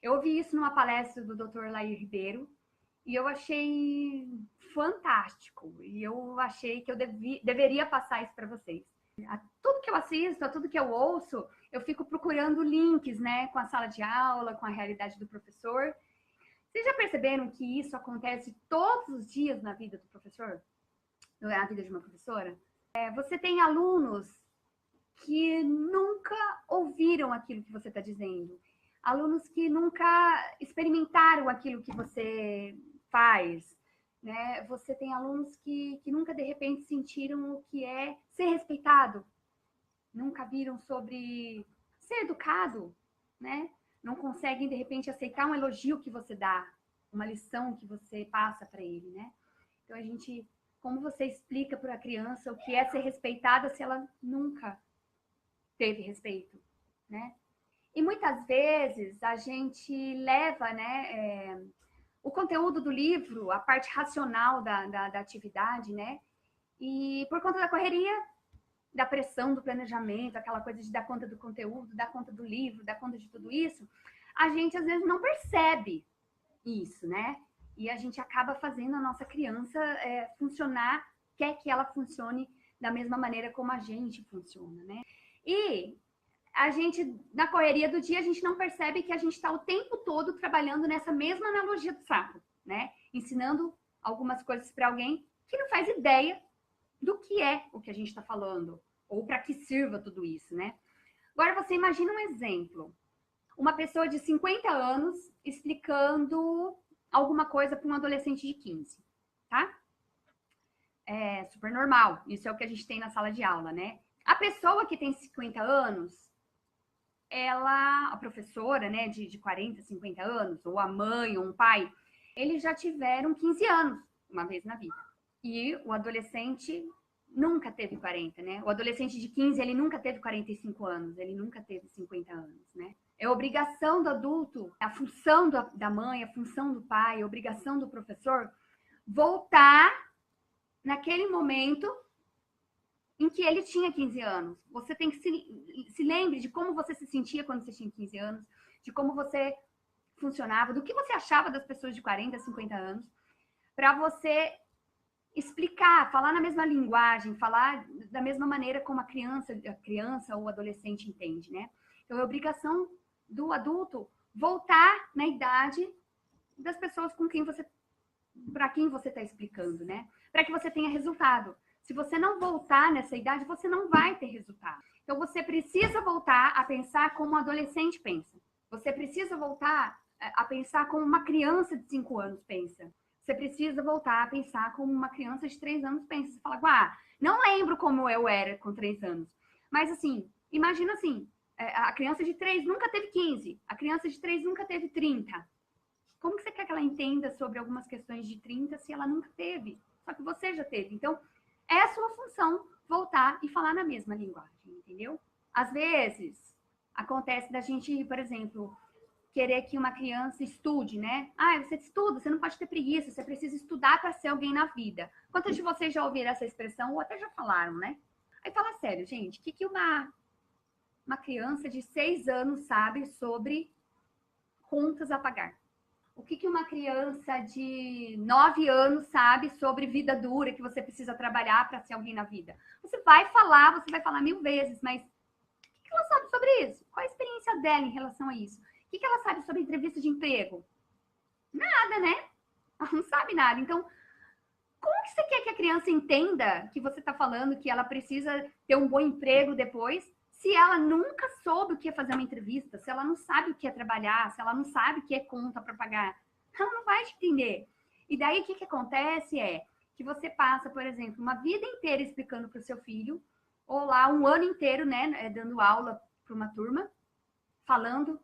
Eu ouvi isso numa palestra do Dr. Lair Ribeiro e eu achei fantástico. E eu achei que eu deveria passar isso para vocês. A tudo que eu assisto, a tudo que eu ouço, eu fico procurando links, né, com a sala de aula, com a realidade do professor. Vocês já perceberam que isso acontece todos os dias na vida do professor? Na vida de uma professora? Você tem alunos que nunca ouviram aquilo que você está dizendo. Alunos que nunca experimentaram aquilo que você faz. Né? Você tem alunos que nunca, de repente, sentiram o que é ser respeitado. Nunca viram sobre ser educado, né? Não conseguem, de repente, aceitar um elogio que você dá, uma lição que você passa para ele, né? Então, como você explica para a criança o que é ser respeitada se ela nunca teve respeito, né? E muitas vezes a gente leva, né, o conteúdo do livro, a parte racional da atividade, né? E por conta da correria, da pressão do planejamento, aquela coisa de dar conta do conteúdo, dar conta do livro, dar conta de tudo isso, a gente às vezes não percebe isso, né? E a gente acaba fazendo a nossa criança funcionar, quer que ela funcione da mesma maneira como a gente funciona, né? E a gente, na correria do dia, a gente não percebe que a gente está o tempo todo trabalhando nessa mesma analogia do sapo, né? Ensinando algumas coisas para alguém que não faz ideia do que é o que a gente está falando, ou para que sirva tudo isso, né? Agora, você imagina um exemplo. Uma pessoa de 50 anos explicando alguma coisa para um adolescente de 15, tá? É super normal. Isso é o que a gente tem na sala de aula, né? A pessoa que tem 50 anos, a professora, né, de 40, 50 anos, ou a mãe, ou um pai, eles já tiveram 15 anos uma vez na vida. E o adolescente nunca teve 40, né? O adolescente de 15, ele nunca teve 45 anos, ele nunca teve 50 anos, né? É obrigação do adulto, a função da mãe, a função do pai, a obrigação do professor voltar naquele momento em que ele tinha 15 anos. Você tem que se lembre de como você se sentia quando você tinha 15 anos, de como você funcionava, do que você achava das pessoas de 40, 50 anos, para você explicar, falar na mesma linguagem, falar da mesma maneira como a criança ou o adolescente entende, né? Então, é obrigação do adulto voltar na idade das pessoas para quem você está explicando, né? Para que você tenha resultado. Se você não voltar nessa idade, você não vai ter resultado. Então, você precisa voltar a pensar como um adolescente pensa. Você precisa voltar a pensar como uma criança de 5 anos pensa. Você precisa voltar a pensar como uma criança de 3 anos pensa. Você fala, não lembro como eu era com 3 anos. Mas, assim, imagina assim, a criança de 3 nunca teve 15. A criança de 3 nunca teve 30. Como que você quer que ela entenda sobre algumas questões de 30 se ela nunca teve? Só que você já teve. Então, é a sua função voltar e falar na mesma linguagem, entendeu? Às vezes, acontece da gente, por exemplo, querer que uma criança estude, né? Você estuda, você não pode ter preguiça, você precisa estudar para ser alguém na vida. Quantos de vocês já ouviram essa expressão ou até já falaram, né? Aí fala sério, gente, o que uma criança de 6 anos sabe sobre contas a pagar? O que uma criança de 9 anos sabe sobre vida dura, que você precisa trabalhar para ser alguém na vida? Você vai falar 1000 vezes, mas o que ela sabe sobre isso? Qual a experiência dela em relação a isso? O que ela sabe sobre entrevista de emprego? Nada, né? Ela não sabe nada. Então, como que você quer que a criança entenda que você está falando que ela precisa ter um bom emprego depois, se ela nunca soube o que é fazer uma entrevista, se ela não sabe o que é trabalhar, se ela não sabe o que é conta para pagar? Ela não vai te entender. E daí o que acontece é que você passa, por exemplo, uma vida inteira explicando para o seu filho, ou lá um ano inteiro, né, dando aula para uma turma, falando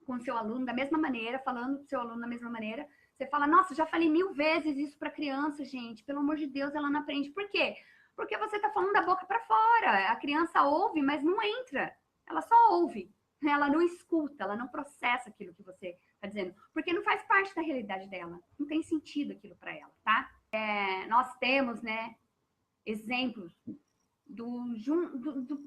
com o seu aluno da mesma maneira, falando com o seu aluno da mesma maneira. Você fala, nossa, já falei 1000 vezes isso para criança, gente. Pelo amor de Deus, ela não aprende. Por quê? Porque você está falando da boca para fora. A criança ouve, mas não entra. Ela só ouve. Ela não escuta, ela não processa aquilo que você está dizendo. Porque não faz parte da realidade dela. Não tem sentido aquilo para ela, tá? Nós temos, né, exemplos do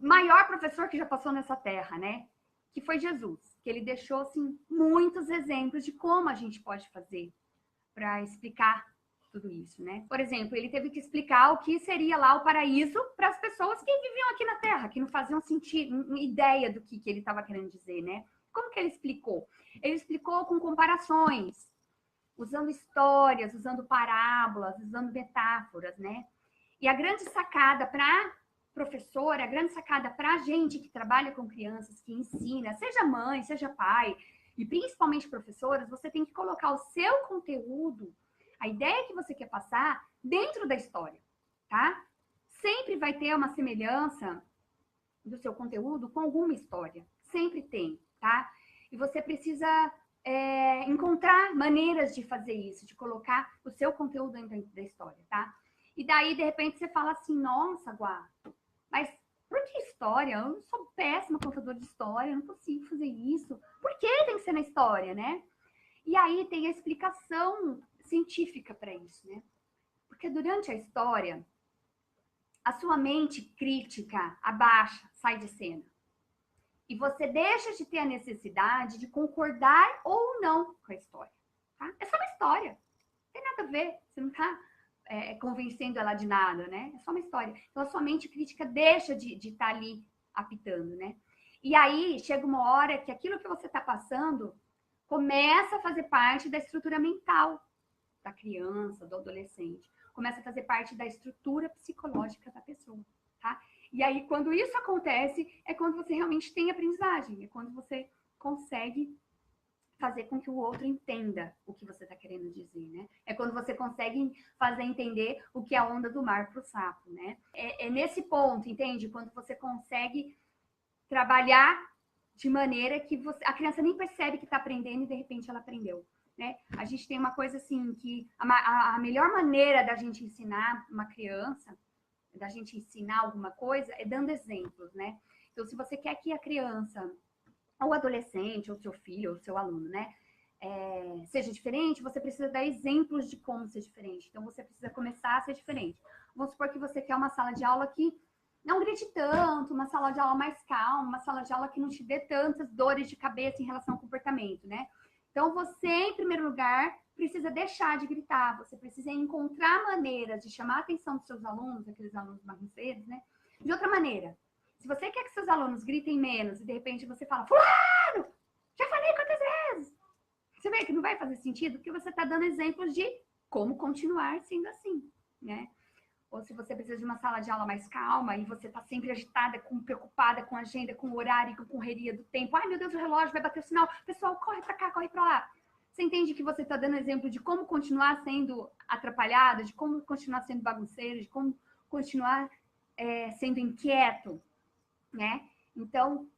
maior professor que já passou nessa terra, né? que foi Jesus, que ele deixou assim muitos exemplos de como a gente pode fazer para explicar tudo isso, né? Por exemplo, ele teve que explicar o que seria lá o paraíso para as pessoas que viviam aqui na Terra, que não faziam sentido, ideia do que ele estava querendo dizer, né? Como que ele explicou? Ele explicou com comparações, usando histórias, usando parábolas, usando metáforas, né? E a grande sacada para professora, a grande sacada para a gente que trabalha com crianças, que ensina, seja mãe, seja pai, e principalmente professoras, você tem que colocar o seu conteúdo, a ideia que você quer passar, dentro da história, tá? Sempre vai ter uma semelhança do seu conteúdo com alguma história. Sempre tem, tá? E você precisa encontrar maneiras de fazer isso, de colocar o seu conteúdo dentro da história, tá? E daí, de repente, você fala assim, nossa, Guá, mas por que história? Eu sou péssima contadora de história, eu não consigo fazer isso. Por que tem que ser na história, né? E aí tem a explicação científica para isso, né? Porque durante a história, a sua mente crítica abaixa, sai de cena. E você deixa de ter a necessidade de concordar ou não com a história. Tá? É só uma história. Não tem nada a ver. Você não está convencendo ela de nada, né? É só uma história. Então, a sua mente crítica deixa de estar ali apitando, né? E aí, chega uma hora que aquilo que você está passando começa a fazer parte da estrutura mental da criança, do adolescente. Começa a fazer parte da estrutura psicológica da pessoa, tá? E aí, quando isso acontece, é quando você realmente tem aprendizagem, é quando você consegue fazer com que o outro entenda o que você está querendo dizer, né? É quando você consegue fazer entender o que é a onda do mar para o sapo, né? É nesse ponto, entende? Quando você consegue trabalhar de maneira que a criança nem percebe que está aprendendo e de repente ela aprendeu, né? A gente tem uma coisa assim que a melhor maneira da gente ensinar uma criança, da gente ensinar alguma coisa, é dando exemplos, né? Então, se você quer que a criança, ou o adolescente, ou seu filho, ou seu aluno, né, seja diferente, você precisa dar exemplos de como ser diferente. Então, você precisa começar a ser diferente. Vamos supor que você quer uma sala de aula que não grite tanto, uma sala de aula mais calma, uma sala de aula que não te dê tantas dores de cabeça em relação ao comportamento, né? Então, você, em primeiro lugar, precisa deixar de gritar, você precisa encontrar maneiras de chamar a atenção dos seus alunos, aqueles alunos bagunceiros, né? De outra maneira. Se você quer que seus alunos gritem menos e de repente você fala, fulano, já falei quantas vezes? Você vê que não vai fazer sentido porque você está dando exemplos de como continuar sendo assim, né? Ou se você precisa de uma sala de aula mais calma e você está sempre agitada, preocupada com a agenda, com o horário, com a correria do tempo. Ai, meu Deus, o relógio vai bater o sinal. Pessoal, corre para cá, corre para lá. Você entende que você está dando exemplo de como continuar sendo atrapalhada, de como continuar sendo bagunceiro, de como continuar sendo inquieto, né? Então,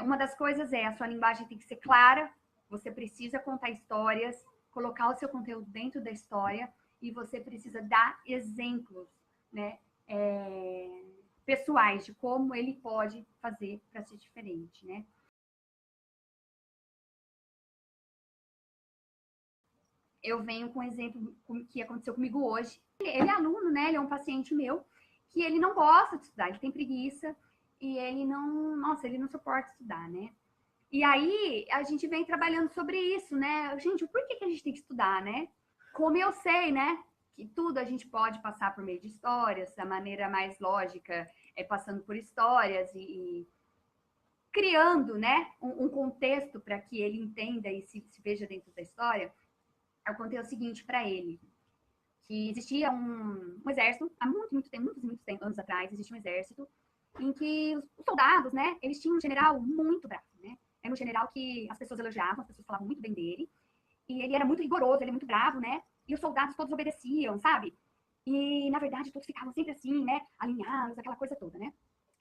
uma das coisas a sua linguagem tem que ser clara, você precisa contar histórias, colocar o seu conteúdo dentro da história e você precisa dar exemplos, né? Pessoais de como ele pode fazer para ser diferente, né? Eu venho com um exemplo que aconteceu comigo hoje. Ele é aluno, né? Ele é um paciente meu que ele não gosta de estudar, ele tem preguiça e ele não suporta estudar, né? E aí a gente vem trabalhando sobre isso, né? Gente, por que a gente tem que estudar, né? Como eu sei, né? Que tudo a gente pode passar por meio de histórias, da maneira mais lógica, passando por histórias e criando, né? Um contexto para que ele entenda e se veja dentro da história. Eu contei o seguinte para ele, que existia um exército, há muitos anos atrás, existia um exército em que os soldados, né, eles tinham um general muito bravo, né? Era um general que as pessoas elogiavam, as pessoas falavam muito bem dele, e ele era muito rigoroso, ele é muito bravo, né? E os soldados todos obedeciam, sabe? E, na verdade, todos ficavam sempre assim, né, alinhados, aquela coisa toda, né?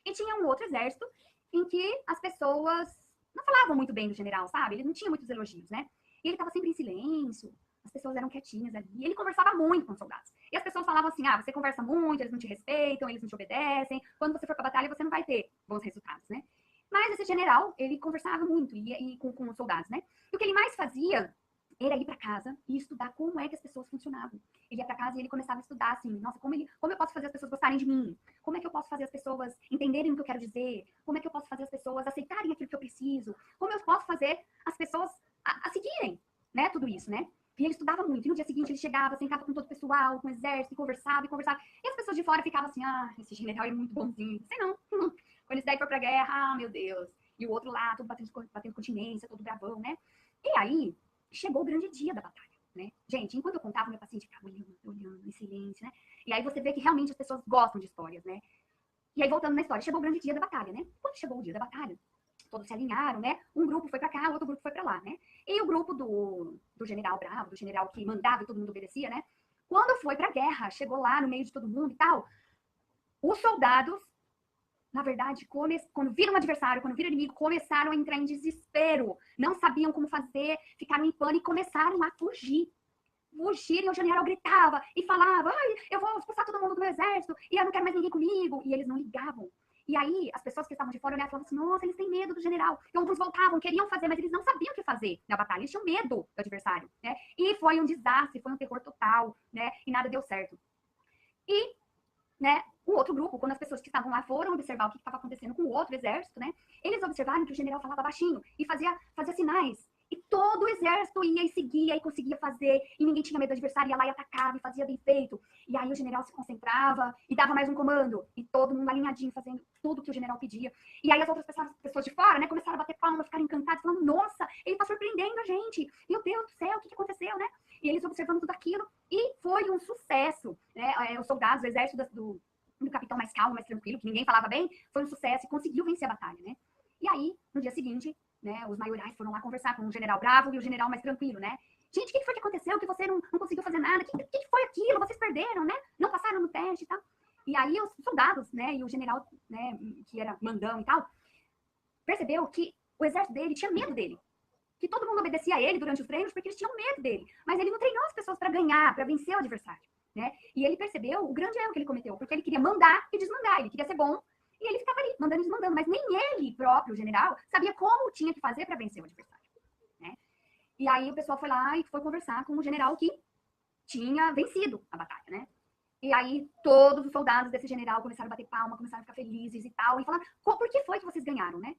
E tinha um outro exército em que as pessoas não falavam muito bem do general, sabe? Ele não tinha muitos elogios, né? E ele estava sempre em silêncio, as pessoas eram quietinhas ali. E ele conversava muito com os soldados. E as pessoas falavam assim, você conversa muito, eles não te respeitam, eles não te obedecem. Quando você for pra batalha, você não vai ter bons resultados, né? Mas esse general, ele conversava muito com os soldados, né? E o que ele mais fazia era ir para casa e estudar como é que as pessoas funcionavam. Ele ia para casa e ele começava a estudar assim, nossa, como eu posso fazer as pessoas gostarem de mim? Como é que eu posso fazer as pessoas entenderem o que eu quero dizer? Como é que eu posso fazer as pessoas aceitarem aquilo que eu preciso? Como eu posso fazer as pessoas a seguirem, né, tudo isso, né? E ele estudava muito. E no dia seguinte ele chegava, sentava com todo o pessoal, com o exército, e conversava, e conversava. E as pessoas de fora ficavam assim, ah, esse general é muito bonzinho. Sei não. Quando esse daí for pra guerra, ah, meu Deus. E o outro lá, todo batendo continência, todo bravão, né? E aí, chegou o grande dia da batalha, né? Gente, enquanto eu contava, meu paciente ficava olhando, em silêncio, né? E aí você vê que realmente as pessoas gostam de histórias, né? E aí, voltando na história, chegou o grande dia da batalha, né? Quando chegou o dia da batalha, todos se alinharam, né? Um grupo foi pra cá, o outro grupo foi pra lá, né? E o grupo do general bravo, do general que mandava e todo mundo obedecia, né? Quando foi pra guerra, chegou lá no meio de todo mundo e tal, os soldados, na verdade, quando viram o adversário, quando viram o inimigo, começaram a entrar em desespero. Não sabiam como fazer, ficaram em pânico e começaram a fugir. Fugirem, o general gritava e falava, ai, eu vou expulsar todo mundo do meu exército, e eu não quero mais ninguém comigo. E eles não ligavam. E aí, as pessoas que estavam de fora olhavam e falavam assim, nossa, eles têm medo do general. E outros voltavam, queriam fazer, mas eles não sabiam o que fazer na batalha. Eles tinham medo do adversário, né? E foi um desastre, foi um terror total, né? E nada deu certo. E, né, o outro grupo, quando as pessoas que estavam lá foram observar o que estava acontecendo com o outro exército, né? Eles observaram que o general falava baixinho e fazia sinais. E todo o exército ia e seguia e conseguia fazer, e ninguém tinha medo do adversário, ia lá e atacava e fazia bem feito. E aí o general se concentrava e dava mais um comando, e todo mundo alinhadinho, fazendo tudo que o general pedia. E aí as outras pessoas de fora, né, começaram a bater palma, ficaram encantadas, falando, nossa, ele tá surpreendendo a gente, meu Deus do céu, o que aconteceu, né? E eles observando tudo aquilo, e foi um sucesso, né? Os soldados, o exército do capitão mais calmo, mais tranquilo, que ninguém falava bem, foi um sucesso e conseguiu vencer a batalha, né? E aí, no dia seguinte, né, os maiorais foram lá conversar com o general bravo e o general mais tranquilo, né? Gente, o que foi que aconteceu? Que você não conseguiu fazer nada? O que foi aquilo? Vocês perderam, né? Não passaram no teste e tal. E aí os soldados, né, e o general, né, que era mandão e tal, percebeu que o exército dele tinha medo dele. Que todo mundo obedecia a ele durante os treinos porque eles tinham medo dele. Mas ele não treinou as pessoas para ganhar, para vencer o adversário, né? E ele percebeu o grande erro que ele cometeu, porque ele queria mandar e desmandar, ele queria ser bom, e ele ficava ali, mandando e desmandando, mas nem ele próprio, o general, sabia como tinha que fazer para vencer o adversário, né? E aí o pessoal foi lá e foi conversar com o general que tinha vencido a batalha, né? E aí todos os soldados desse general começaram a bater palma, começaram a ficar felizes e tal, e falar, por que foi que vocês ganharam, né?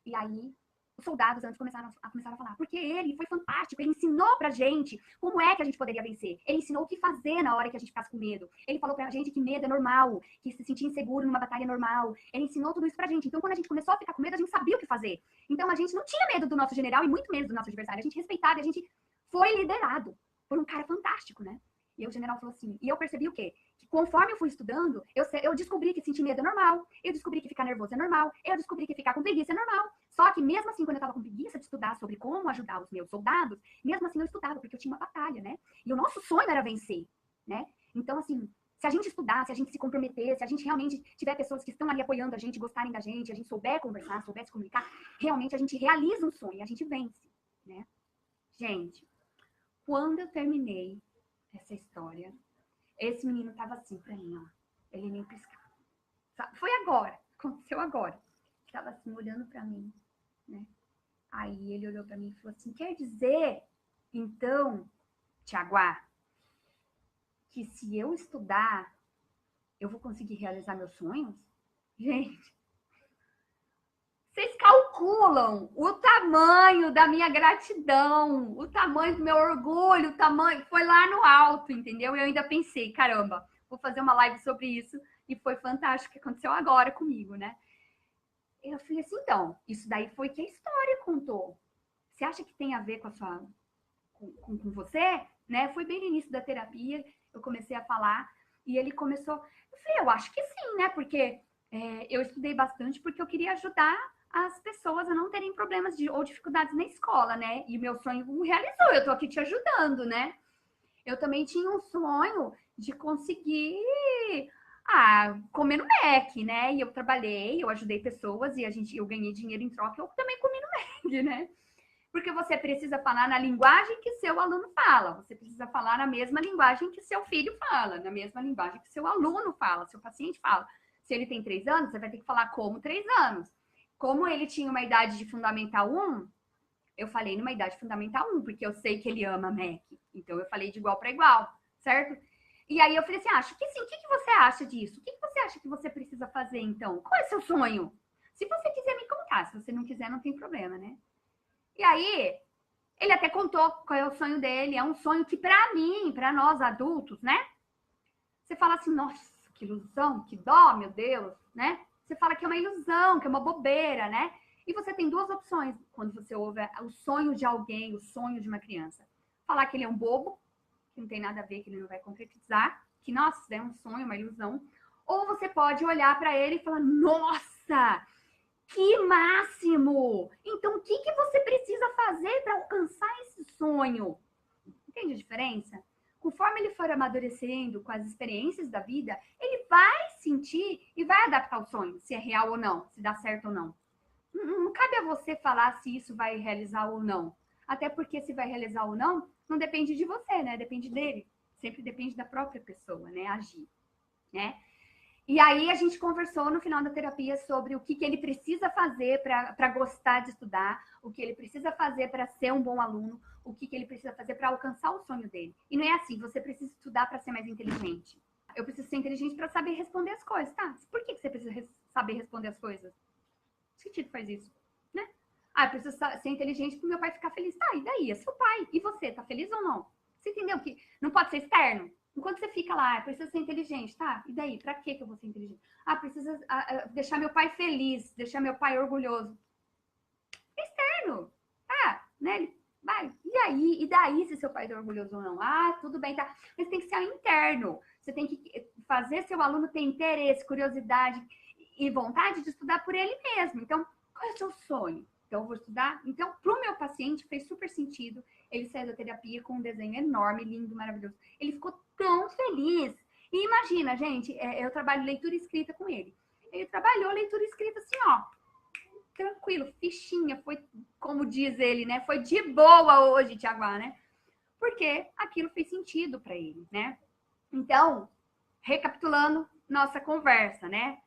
E aí os soldados antes começaram a falar, porque ele foi fantástico, ele ensinou pra gente como é que a gente poderia vencer. Ele ensinou o que fazer na hora que a gente ficasse com medo. Ele falou pra gente que medo é normal, que se sentir inseguro numa batalha é normal. Ele ensinou tudo isso pra gente. Então, quando a gente começou a ficar com medo, a gente sabia o que fazer. Então, a gente não tinha medo do nosso general e muito menos do nosso adversário. A gente respeitava e a gente foi liderado por um cara fantástico, né? E o general falou assim, e eu percebi o quê? Que conforme eu fui estudando, eu descobri que sentir medo é normal, eu descobri que ficar nervoso é normal, eu descobri que ficar com preguiça é normal. Só que mesmo assim, quando eu tava com preguiça de estudar sobre como ajudar os meus soldados, mesmo assim eu estudava, porque eu tinha uma batalha, né? E o nosso sonho era vencer, né? Então, assim, se a gente estudar, se a gente se comprometer, se a gente realmente tiver pessoas que estão ali apoiando a gente, gostarem da gente, a gente souber conversar, souber se comunicar, realmente a gente realiza um sonho, a gente vence, né? Gente, quando eu terminei essa história, esse menino tava assim pra mim, ó. Ele nem piscava. Foi agora, aconteceu agora. Ele tava assim, olhando pra mim, né? Aí ele olhou pra mim e falou assim, quer dizer, então, Tiaguá, que se eu estudar, eu vou conseguir realizar meus sonhos? Gente, vocês calculam o tamanho da minha gratidão, o tamanho do meu orgulho, o tamanho, foi lá no alto, entendeu? Eu ainda pensei, caramba, vou fazer uma live sobre isso, e foi fantástico o que aconteceu agora comigo, né? Eu falei assim, então, isso daí foi que a história contou. Você acha que tem a ver com a sua, com você? Né? Foi bem no início da terapia, eu comecei a falar, e ele começou, eu falei, eu acho que sim, né? Porque eu estudei bastante porque eu queria ajudar as pessoas a não terem problemas ou dificuldades na escola, né? E meu sonho realizou, eu tô aqui te ajudando, né? Eu também tinha um sonho de conseguir comer no Mac, né? E eu trabalhei, eu ajudei pessoas e eu ganhei dinheiro em troca, eu também comi no Mac, né? Porque você precisa falar na linguagem que seu aluno fala, você precisa falar na mesma linguagem que seu filho fala, na mesma linguagem que seu aluno fala, seu paciente fala. Se ele tem 3 anos, você vai ter que falar como 3 anos. Como ele tinha uma idade de Fundamental 1, Eu falei numa idade fundamental 1, porque eu sei que ele ama Mac. Então eu falei de igual para igual, certo? E aí eu falei assim, acho que sim, o que você acha disso? O que você acha que você precisa fazer, então? Qual é o seu sonho? Se você quiser me contar, se você não quiser, não tem problema, né? E aí, ele até contou qual é o sonho dele. É um sonho que, para mim, para nós adultos, né? Você fala assim, nossa, que ilusão, que dó, meu Deus, né? Você fala que é uma ilusão, que é uma bobeira, né? E você tem duas opções quando você ouve o sonho de alguém, o sonho de uma criança. Falar que ele é um bobo, que não tem nada a ver, que ele não vai concretizar, que, nossa, é um sonho, uma ilusão. Ou você pode olhar para ele e falar, nossa, que máximo! Então, o que você precisa fazer para alcançar esse sonho? Entende a diferença? Conforme ele for amadurecendo com as experiências da vida, ele vai sentir e vai adaptar o sonho, se é real ou não, se dá certo ou não. Não cabe a você falar se isso vai realizar ou não. Até porque se vai realizar ou não, não depende de você, né? Depende dele. Sempre depende da própria pessoa, né? Agir, né? E aí a gente conversou no final da terapia sobre o que ele precisa fazer para gostar de estudar, o que ele precisa fazer para ser um bom aluno, o que ele precisa fazer para alcançar o sonho dele. E não é assim, você precisa estudar para ser mais inteligente. Eu preciso ser inteligente para saber responder as coisas, tá? Por que você precisa saber responder as coisas? Que sentido faz isso, né? Ah, eu preciso ser inteligente para o meu pai ficar feliz. Tá, e daí? É seu pai. E você, tá feliz ou não? Você entendeu que não pode ser externo? Enquanto você fica lá, precisa ser inteligente, tá? E daí? Pra que eu vou ser inteligente? Ah, precisa deixar meu pai feliz, deixar meu pai orgulhoso. Externo, tá? Né? Vai. E aí? E daí se seu pai é orgulhoso ou não? Ah, tudo bem, tá? Mas tem que ser interno. Você tem que fazer seu aluno ter interesse, curiosidade e vontade de estudar por ele mesmo. Então, qual é o seu sonho? Então, eu vou estudar. Então, para o meu paciente, fez super sentido. Ele saiu da terapia com um desenho enorme, lindo, maravilhoso. Ele ficou tão feliz. E imagina, gente, eu trabalho leitura escrita com ele. Ele trabalhou leitura escrita assim, ó, tranquilo, fichinha, foi, como diz ele, né? Foi de boa hoje, Tiaguá, né? Porque aquilo fez sentido para ele, né? Então, recapitulando nossa conversa, né?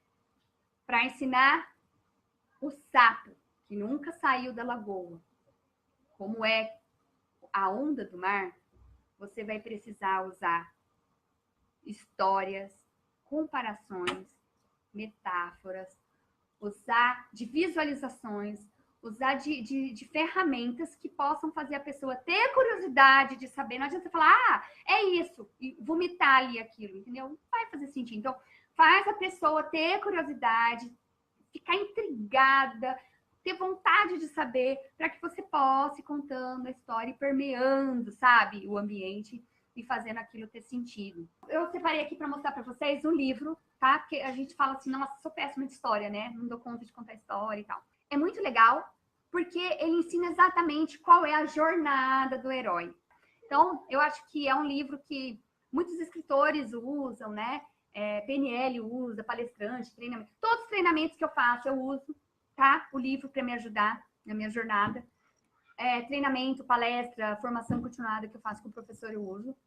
Para ensinar o sapo que nunca saiu da lagoa, como é a onda do mar, você vai precisar usar histórias, comparações, metáforas, usar de visualizações, usar de ferramentas que possam fazer a pessoa ter curiosidade de saber. Não adianta você falar, ah, é isso, e vomitar ali aquilo, entendeu? Não vai fazer sentido. Então, faz a pessoa ter curiosidade, ficar intrigada, ter vontade de saber, para que você possa ir contando a história e permeando, sabe, o ambiente e fazendo aquilo ter sentido. Eu separei aqui para mostrar para vocês um livro, tá? Porque a gente fala assim, nossa, sou péssima de história, né? Não dou conta de contar história e tal. É muito legal, porque ele ensina exatamente qual é a jornada do herói. Então, eu acho que é um livro que muitos escritores usam, né? PNL usa, palestrante, treinamento. Todos os treinamentos que eu faço, eu uso, tá? O livro para me ajudar na minha jornada. Treinamento, palestra, formação continuada que eu faço com o professor, eu uso.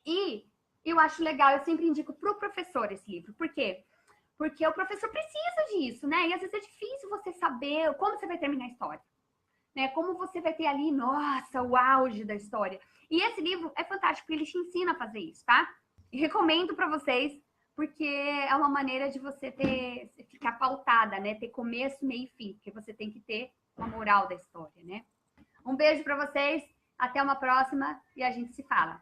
E eu acho legal, eu sempre indico para o professor esse livro. Por quê? Porque o professor precisa disso, né? E às vezes é difícil você saber como você vai terminar a história. Né? Como você vai ter ali, nossa, o auge da história. E esse livro é fantástico, porque ele te ensina a fazer isso, tá? E recomendo para vocês, porque é uma maneira de você ficar pautada, né? Ter começo, meio e fim, porque você tem que ter uma moral da história, né? Um beijo para vocês, até uma próxima e a gente se fala.